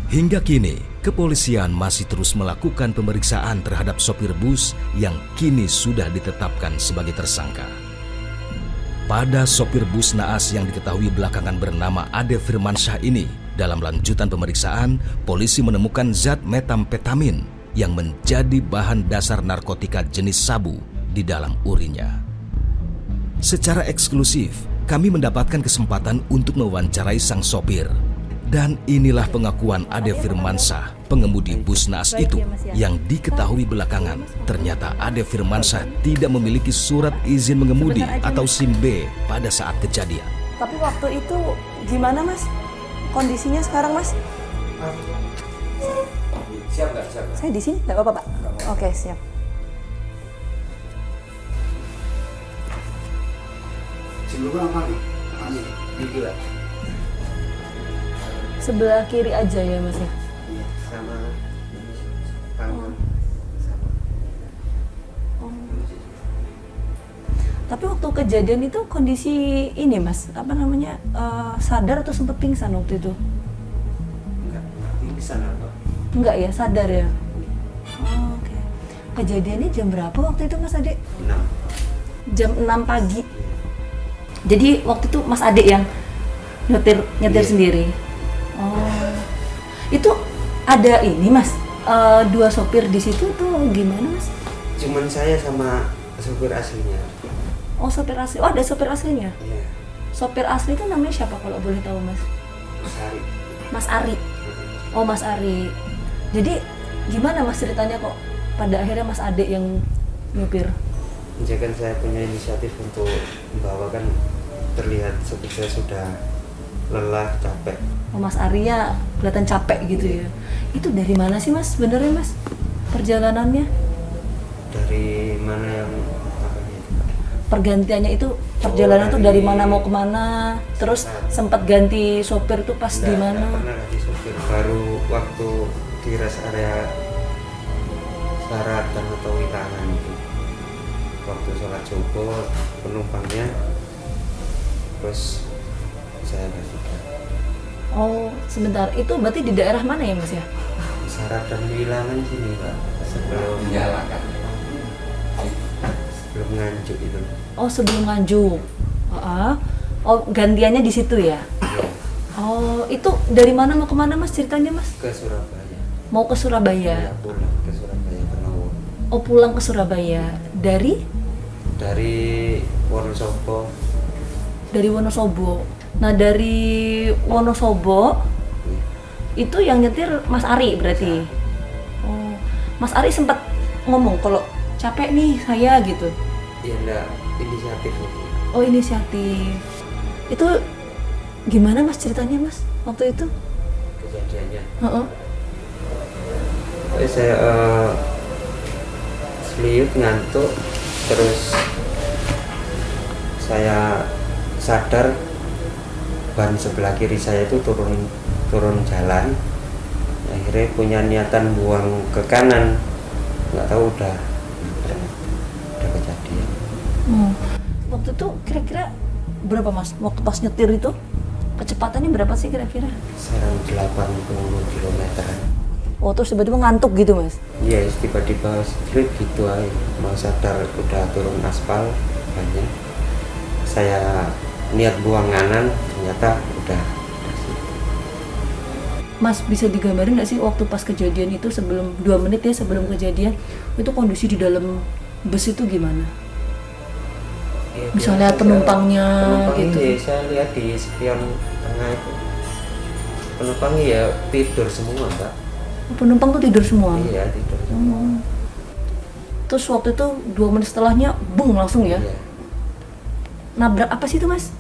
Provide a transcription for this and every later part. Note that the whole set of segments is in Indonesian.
Hingga kini, kepolisian masih terus melakukan pemeriksaan terhadap sopir bus yang kini sudah ditetapkan sebagai tersangka. Pada sopir bus naas yang diketahui belakangan bernama Ade Firmansyah ini, dalam lanjutan pemeriksaan, polisi menemukan zat metamfetamin yang menjadi bahan dasar narkotika jenis sabu di dalam urinnya. Secara eksklusif, kami mendapatkan kesempatan untuk mewawancarai sang sopir. Dan inilah pengakuan Ade Firmansyah, pengemudi bus naas itu, yang diketahui belakangan ternyata Ade Firmansyah tidak memiliki surat izin mengemudi atau SIM B pada saat kejadian. Tapi waktu itu gimana Mas? Kondisinya sekarang Mas? Siap nggak? Siap. Saya di sini, nggak apa-apa Pak? Oke, siap. Sebelumnya apa nih? Ini Sebelah kiri aja ya Mas ya? Iya, sama tangan sama. Tapi waktu kejadian itu kondisi ini Mas, apa namanya, sadar atau sempat pingsan waktu itu? Enggak, pingsan apa? Enggak ya, sadar ya? Oh, oke. Kejadiannya jam berapa waktu itu Mas Ade? 6. Jam 6 pagi. Jadi waktu itu Mas Ade yang nyetir sendiri? Oh, itu ada ini Mas, 2 sopir di situ tuh gimana Mas? Cuman saya sama sopir aslinya. Oh, sopir asli. Oh, ada sopir aslinya? Iya. Sopir asli itu namanya siapa kalau boleh tahu Mas? Mas Ari. Mas Ari. Oh, Mas Ari. Jadi gimana Mas ceritanya kok pada akhirnya Mas Ade yang nyupir? Ya kan saya punya inisiatif untuk membawakan, terlihat sopir saya sudah lelah, capek. Oh, Mas Ari ya kelihatan capek gitu ya. Itu dari mana sih Mas sebenarnya Mas perjalanannya? Dari mana yang apanya itu? Pergantiannya itu perjalanan tuh dari mana mau kemana? Terus sempat ganti sopir tuh pas di mana? Nggak pernah ganti sopir. Baru waktu di rest area Saratan atau Wilangan itu. Waktu sholat subuh penumpangnya, terus saya kasihkan. Oh, sebentar. Itu berarti di daerah mana ya Mas ya? Saratan Wilangan sini Pak, sebelum sebelum Nganjuk itu. Oh, sebelum Nganjuk. Oh, gantiannya di situ ya? Iya, Oh, itu dari mana mau kemana Mas ceritanya Mas? ke Surabaya. Mau ke Surabaya? Iya, pulang ke Surabaya Penowo. Oh, pulang ke Surabaya. Dari Wonosobo. Dari Wonosobo. Nah, dari Wonosobo itu yang nyetir Mas Ari berarti? Oh, Mas Ari sempat ngomong kalau capek nih saya gitu? Ya enggak, inisiatif itu. Oh, inisiatif. Itu gimana Mas ceritanya Mas waktu itu? Kejadiannya. Heeh. Saya seliut, ngantuk, terus saya sadar ban sebelah kiri saya itu turun jalan. Akhirnya punya niatan buang ke kanan, nggak tahu udah kejadian. Waktu itu kira-kira berapa Mas? Waktu pas nyetir itu kecepatannya berapa sih kira-kira? Sekarang 80 km/an. Oh, terus tiba-tiba ngantuk gitu Mas? Iya, tiba-tiba strip gitu aja. Mau sadar udah turun aspal banyak. Saya niat buang kanan, ternyata udah situ. Mas bisa digambarin nggak sih waktu pas kejadian itu sebelum 2 menit ya sebelum kejadian itu kondisi di dalam bus itu gimana? Ya, Misalnya penumpangnya gitu. Ini saya lihat di spion tengah itu penumpangnya ya tidur semua Mbak. Penumpang tuh tidur semua? Iya, tidur semua. Terus waktu itu 2 menit setelahnya bung langsung ya? Iya. Nabrak apa sih itu Mas?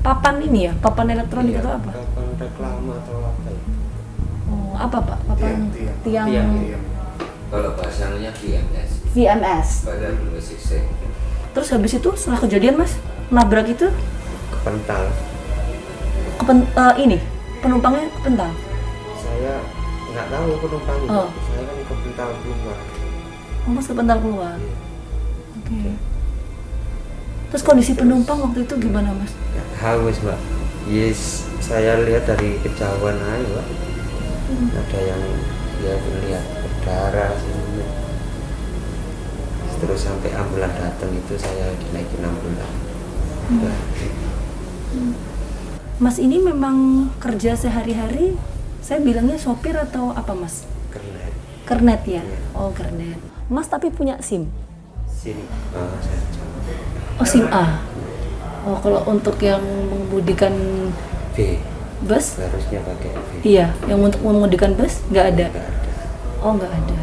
Papan ini ya? Papan elektronik Iya, atau apa? papan reklama atau apa ya? Oh, apa Pak? Papan tiang. Kalau bahasanya VMS, VMS. Badan Musik Sing. Terus habis itu setelah kejadian Mas nabrak itu Kepental. ini penumpangnya kepental. Saya nggak tahu penumpangnya. Oh. Saya kan kepental keluar. Oh, Mas kepental keluar. Iya. Oke. Terus kondisi penumpang waktu itu gimana Mas? Haus Mbak. Yes, saya lihat dari kejauhan aja Mbak. Ada yang dia melihat berdarah sini. Terus sampai ambulan datang itu saya dinaikin ambulan. Udah. Mas ini memang kerja sehari-hari, saya bilangnya sopir atau apa Mas? Kernet. Kernet ya? Iya. Oh kernet. Mas tapi punya SIM? Sini. Saya Oh SIM A? Oh kalau untuk yang mengemudikan B. bus? Harusnya pakai B. Iya, yang untuk mengemudikan bus nggak ada? Nggak ada. Oh nggak ada.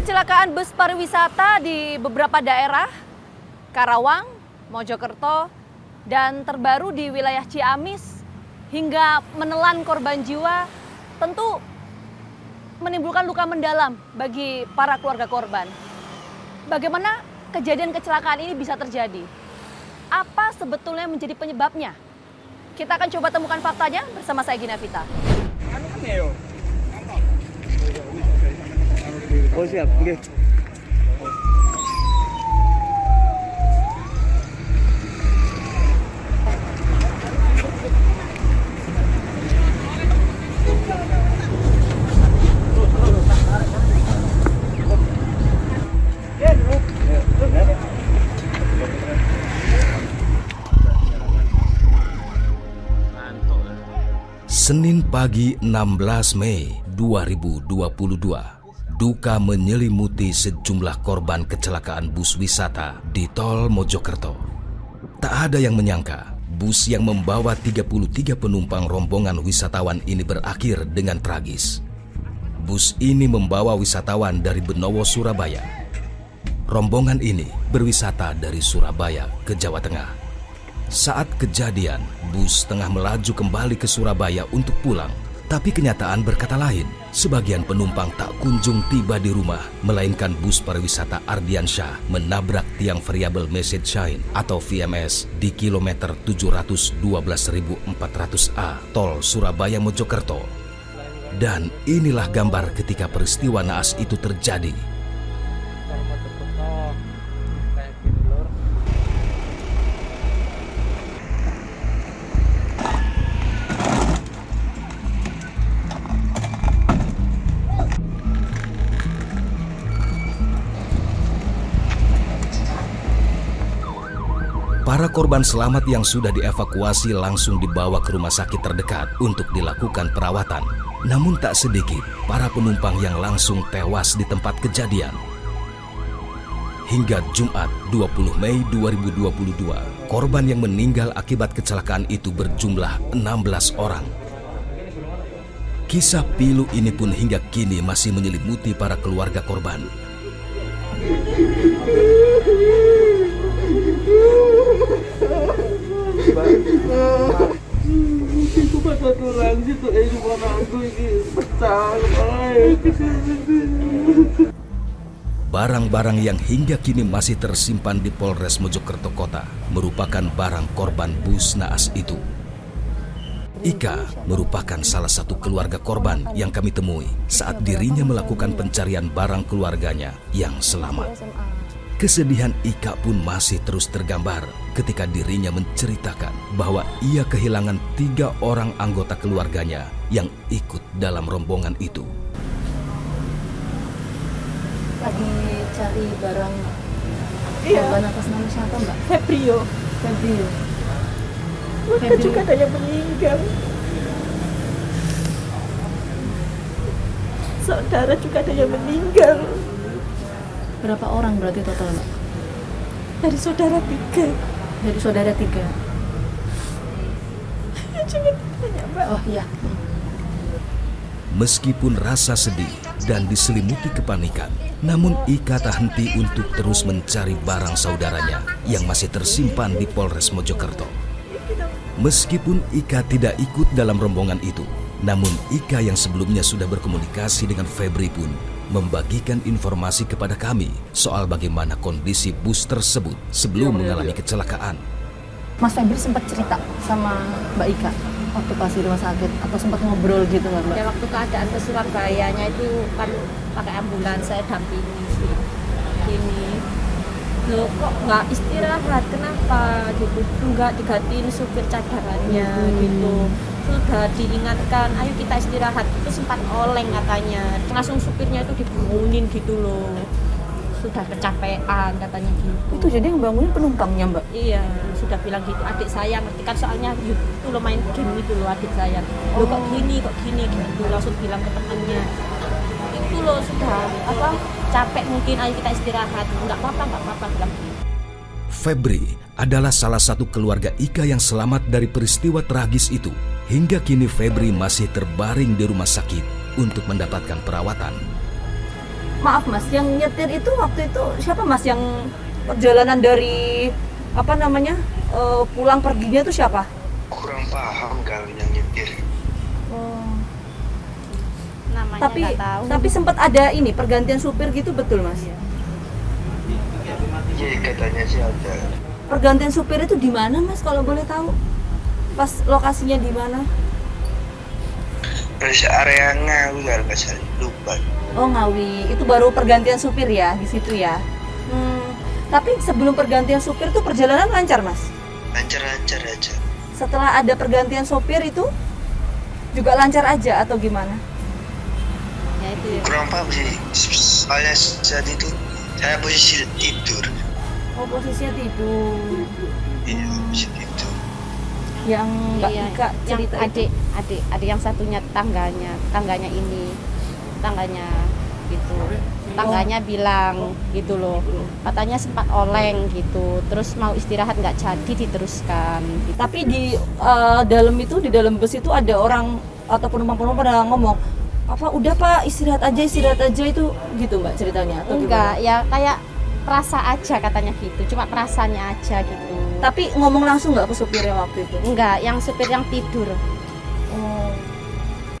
Kecelakaan bus pariwisata di beberapa daerah, Karawang, Mojokerto, dan terbaru di wilayah Ciamis, hingga menelan korban jiwa, tentu menimbulkan luka mendalam bagi para keluarga korban. Bagaimana kejadian kecelakaan ini bisa terjadi? Apa sebetulnya menjadi penyebabnya? Kita akan coba temukan faktanya bersama saya Gina Vita. Oh siap, nggih. Senin pagi 16 Mei 2022, duka menyelimuti sejumlah korban kecelakaan bus wisata di Tol Mojokerto. Tak ada yang menyangka, bus yang membawa 33 penumpang rombongan wisatawan ini berakhir dengan tragis. Bus ini membawa wisatawan dari Benowo, Surabaya. Rombongan ini berwisata dari Surabaya ke Jawa Tengah. Saat kejadian, bus tengah melaju kembali ke Surabaya untuk pulang. Tapi kenyataan berkata lain. Sebagian penumpang tak kunjung tiba di rumah, melainkan bus pariwisata Ardiansyah menabrak tiang variabel message sign atau VMS di kilometer 712.400A Tol Surabaya Mojokerto. Dan inilah gambar ketika peristiwa naas itu terjadi. Para korban selamat yang sudah dievakuasi langsung dibawa ke rumah sakit terdekat untuk dilakukan perawatan. Namun tak sedikit para penumpang yang langsung tewas di tempat kejadian. Hingga Jumat 20 Mei 2022, korban yang meninggal akibat kecelakaan itu berjumlah 16 orang. Kisah pilu ini pun hingga kini masih menyelimuti para keluarga korban. Iku pada turun situ aku ini pecah. Barang-barang yang hingga kini masih tersimpan di Polres Mojokerto Kota merupakan barang korban bus naas itu. Ika merupakan salah satu keluarga korban yang kami temui saat dirinya melakukan pencarian barang keluarganya yang selamat. Kesedihan Ika pun masih terus tergambar ketika dirinya menceritakan bahwa ia kehilangan 3 orang anggota keluarganya yang ikut dalam rombongan itu. Lagi cari barang Iya. korban atas nama siapa Mbak? Febrio. Febrio. Warga juga ada yang meninggal. Saudara juga ada yang meninggal. Berapa orang berarti total Mbak? Dari saudara 3. Dari saudara 3. Jangan tanya, Mbak. Oh iya. Meskipun rasa sedih dan diselimuti kepanikan, namun Ika tak henti untuk terus mencari barang saudaranya yang masih tersimpan di Polres Mojokerto. Meskipun Ika tidak ikut dalam rombongan itu, namun Ika yang sebelumnya sudah berkomunikasi dengan Febri pun membagikan informasi kepada kami soal bagaimana kondisi bus tersebut sebelum mengalami kecelakaan. Mas Febri sempat cerita sama Mbak Ika waktu pas di rumah sakit atau sempat ngobrol gitu nggak Mbak? Ya waktu keadaan ke Surabayanya itu kan pakai ambulans, saya dampingi gini. Loh kok nggak istirahat, kenapa gitu? Nggak digantiin supir cadangannya gitu. sudah diingatkan ayo kita istirahat, itu sempat oleng katanya, langsung supirnya itu dibangunin gitu loh, sudah kecapean katanya gitu. Itu jadi yang bangunin penumpangnya, Mbak? Iya, sudah bilang gitu. Adik saya ngerti kan, soalnya itu lo main game gitu loh adik saya. Lo kok gini gitu. Langsung bilang ke temannya. Itu lo sudah capek mungkin, ayo kita istirahat. Enggak apa-apa bilang gitu. Febri adalah salah satu keluarga Ika yang selamat dari peristiwa tragis itu. Hingga kini Febri masih terbaring di rumah sakit untuk mendapatkan perawatan. Maaf Mas, yang nyetir itu waktu itu siapa Mas, yang perjalanan dari pulang perginya itu siapa? Kurang paham kalau yang nyetir. Namanya Tapi nggak tahu. tapi sempat ada ini pergantian supir gitu, betul Mas? Iya katanya sih ada. Pergantian supir itu di mana Mas kalau boleh tahu? Pas lokasinya di mana? Rest area Ngawi kalau nggak salah, lupa. Oh Ngawi, itu baru pergantian supir ya di situ ya. Tapi sebelum pergantian supir tuh perjalanan lancar Mas? Lancar-lancar aja. Setelah ada pergantian supir itu juga lancar aja atau gimana? Ya itu ya. Kurang paham sih. Soalnya saat itu saya posisi tidur. Oh posisinya tidur. Iya, posisi tidur. Yang Mbak Iya, Ika yang cerita itu. adik yang satunya tangganya gitu. Tangganya bilang gitu loh, katanya sempat oleng gitu, terus mau istirahat nggak jadi diteruskan gitu. Tapi di dalam bus itu ada orang atau penumpang-penumpang pada ngomong udah Pak istirahat aja itu gitu Mbak ceritanya atau Enggak, gimana? ya kayak perasa aja katanya gitu, cuma perasaannya aja gitu. Tapi ngomong langsung nggak ke supirnya waktu itu? Enggak, yang supir yang tidur. Oh.